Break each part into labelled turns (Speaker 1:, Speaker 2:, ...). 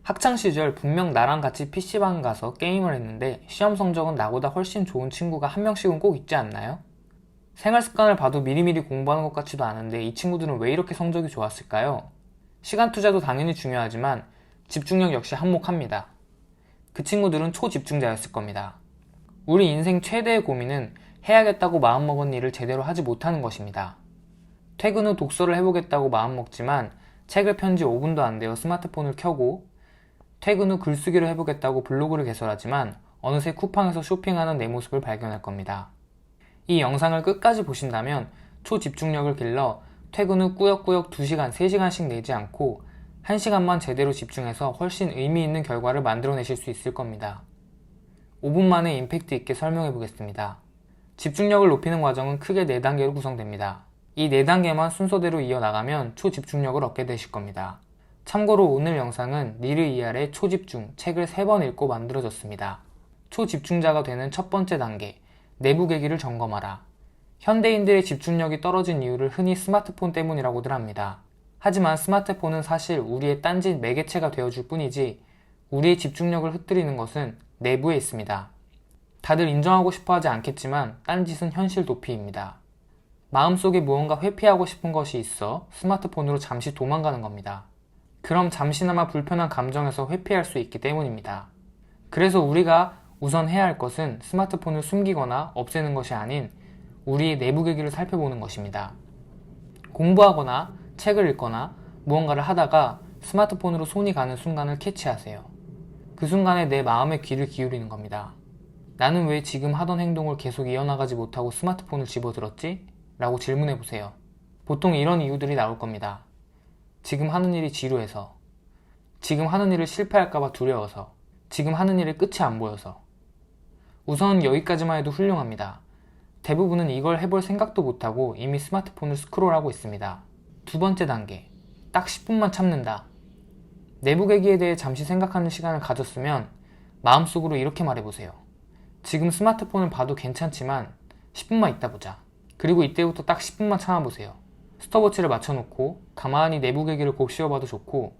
Speaker 1: 학창시절 분명 나랑 같이 PC방 가서 게임을 했는데 시험 성적은 나보다 훨씬 좋은 친구가 한 명씩은 꼭 있지 않나요? 생활 습관을 봐도 미리미리 공부하는 것 같지도 않은데 이 친구들은 왜 이렇게 성적이 좋았을까요? 시간 투자도 당연히 중요하지만 집중력 역시 한몫합니다. 그 친구들은 초집중자였을 겁니다. 우리 인생 최대의 고민은 해야겠다고 마음먹은 일을 제대로 하지 못하는 것입니다. 퇴근 후 독서를 해보겠다고 마음먹지만 책을 편 지 5분도 안 되어 스마트폰을 켜고 퇴근 후 글쓰기를 해보겠다고 블로그를 개설하지만 어느새 쿠팡에서 쇼핑하는 내 모습을 발견할 겁니다. 이 영상을 끝까지 보신다면 초집중력을 길러 퇴근 후 꾸역꾸역 2시간, 3시간씩 내지 않고 1시간만 제대로 집중해서 훨씬 의미 있는 결과를 만들어내실 수 있을 겁니다. 5분 만에 임팩트 있게 설명해 보겠습니다. 집중력을 높이는 과정은 크게 4단계로 구성됩니다. 이 4단계만 순서대로 이어나가면 초집중력을 얻게 되실 겁니다. 참고로 오늘 영상은 니르 이알의 초집중, 책을 3번 읽고 만들어졌습니다. 초집중자가 되는 첫 번째 단계, 내부 계기를 점검하라. 현대인들의 집중력이 떨어진 이유를 흔히 스마트폰 때문이라고들 합니다. 하지만 스마트폰은 사실 우리의 딴짓 매개체가 되어줄 뿐이지 우리의 집중력을 흩뜨리는 것은 내부에 있습니다. 다들 인정하고 싶어 하지 않겠지만 딴짓은 현실 도피입니다. 마음속에 무언가 회피하고 싶은 것이 있어 스마트폰으로 잠시 도망가는 겁니다. 그럼 잠시나마 불편한 감정에서 회피할 수 있기 때문입니다. 그래서 우리가 우선 해야 할 것은 스마트폰을 숨기거나 없애는 것이 아닌 우리의 내부 계기를 살펴보는 것입니다. 공부하거나 책을 읽거나 무언가를 하다가 스마트폰으로 손이 가는 순간을 캐치하세요. 그 순간에 내 마음의 귀를 기울이는 겁니다. 나는 왜 지금 하던 행동을 계속 이어나가지 못하고 스마트폰을 집어들었지? 라고 질문해보세요. 보통 이런 이유들이 나올 겁니다. 지금 하는 일이 지루해서, 지금 하는 일을 실패할까봐 두려워서, 지금 하는 일의 끝이 안 보여서. 우선 여기까지만 해도 훌륭합니다. 대부분은 이걸 해볼 생각도 못하고 이미 스마트폰을 스크롤하고 있습니다. 두 번째 단계, 딱 10분만 참는다. 내부 계기에 대해 잠시 생각하는 시간을 가졌으면 마음속으로 이렇게 말해보세요. 지금 스마트폰을 봐도 괜찮지만 10분만 있다 보자. 그리고 이때부터 딱 10분만 참아보세요. 스톱워치를 맞춰놓고 가만히 내부 계기를 곱씹어봐도 좋고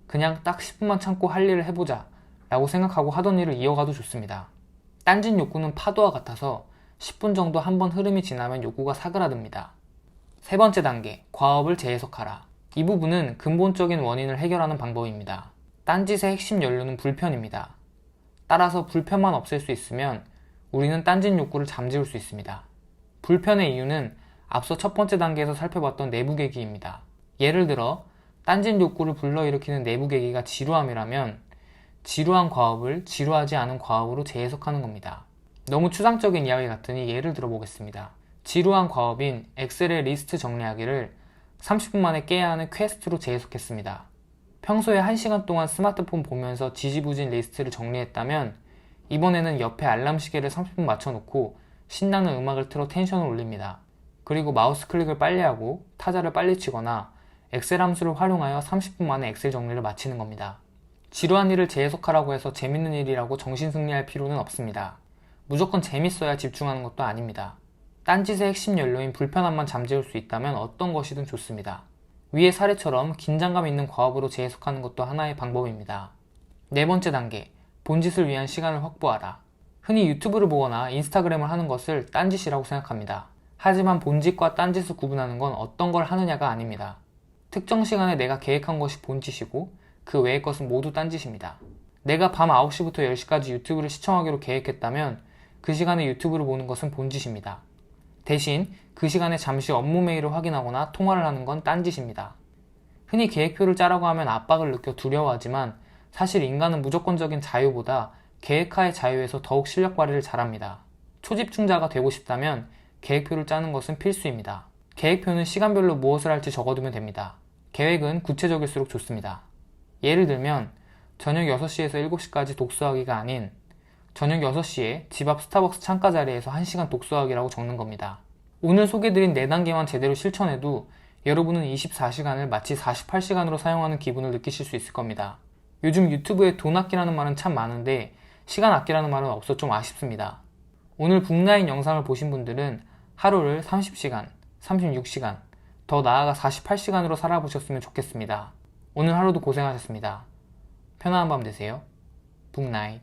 Speaker 1: 그냥 딱 10분만 참고 할 일을 해보자 라고 생각하고 하던 일을 이어가도 좋습니다. 딴짓 욕구는 파도와 같아서 10분 정도 한번 흐름이 지나면 욕구가 사그라듭니다. 세 번째 단계, 과업을 재해석하라. 이 부분은 근본적인 원인을 해결하는 방법입니다. 딴짓의 핵심 연료는 불편입니다. 따라서 불편만 없앨 수 있으면 우리는 딴짓 욕구를 잠재울 수 있습니다. 불편의 이유는 앞서 첫 번째 단계에서 살펴봤던 내부 계기입니다. 예를 들어 딴짓 욕구를 불러일으키는 내부 계기가 지루함이라면 지루한 과업을 지루하지 않은 과업으로 재해석하는 겁니다. 너무 추상적인 이야기 같으니 예를 들어보겠습니다. 지루한 과업인 엑셀의 리스트 정리하기를 30분 만에 깨야 하는 퀘스트로 재해석했습니다. 평소에 1시간 동안 스마트폰 보면서 지지부진 리스트를 정리했다면 이번에는 옆에 알람 시계를 30분 맞춰놓고 신나는 음악을 틀어 텐션을 올립니다. 그리고 마우스 클릭을 빨리 하고 타자를 빨리 치거나 엑셀 함수를 활용하여 30분 만에 엑셀 정리를 마치는 겁니다. 지루한 일을 재해석하라고 해서 재밌는 일이라고 정신승리할 필요는 없습니다. 무조건 재밌어야 집중하는 것도 아닙니다. 딴짓의 핵심 연료인 불편함만 잠재울 수 있다면 어떤 것이든 좋습니다. 위의 사례처럼 긴장감 있는 과업으로 재해석하는 것도 하나의 방법입니다. 네 번째 단계, 본짓을 위한 시간을 확보하라. 흔히 유튜브를 보거나 인스타그램을 하는 것을 딴짓이라고 생각합니다. 하지만 본짓과 딴짓을 구분하는 건 어떤 걸 하느냐가 아닙니다. 특정 시간에 내가 계획한 것이 본짓이고 그 외의 것은 모두 딴짓입니다. 내가 밤 9시부터 10시까지 유튜브를 시청하기로 계획했다면 그 시간에 유튜브를 보는 것은 본짓입니다. 대신 그 시간에 잠시 업무 메일을 확인하거나 통화를 하는 건 딴짓입니다. 흔히 계획표를 짜라고 하면 압박을 느껴 두려워하지만 사실 인간은 무조건적인 자유보다 계획하의 자유에서 더욱 실력 발휘를 잘합니다. 초집중자가 되고 싶다면 계획표를 짜는 것은 필수입니다. 계획표는 시간별로 무엇을 할지 적어두면 됩니다. 계획은 구체적일수록 좋습니다. 예를 들면 저녁 6시에서 7시까지 독서하기가 아닌 저녁 6시에 집 앞 스타벅스 창가 자리에서 1시간 독서하기라고 적는 겁니다. 오늘 소개드린 4단계만 제대로 실천해도 여러분은 24시간을 마치 48시간으로 사용하는 기분을 느끼실 수 있을 겁니다. 요즘 유튜브에 돈 아끼라는 말은 참 많은데 시간 아끼라는 말은 없어 좀 아쉽습니다. 오늘 북라인 영상을 보신 분들은 하루를 30시간, 36시간, 더 나아가 48시간으로 살아보셨으면 좋겠습니다. 오늘 하루도 고생하셨습니다. 편안한 밤 되세요. 북나잇.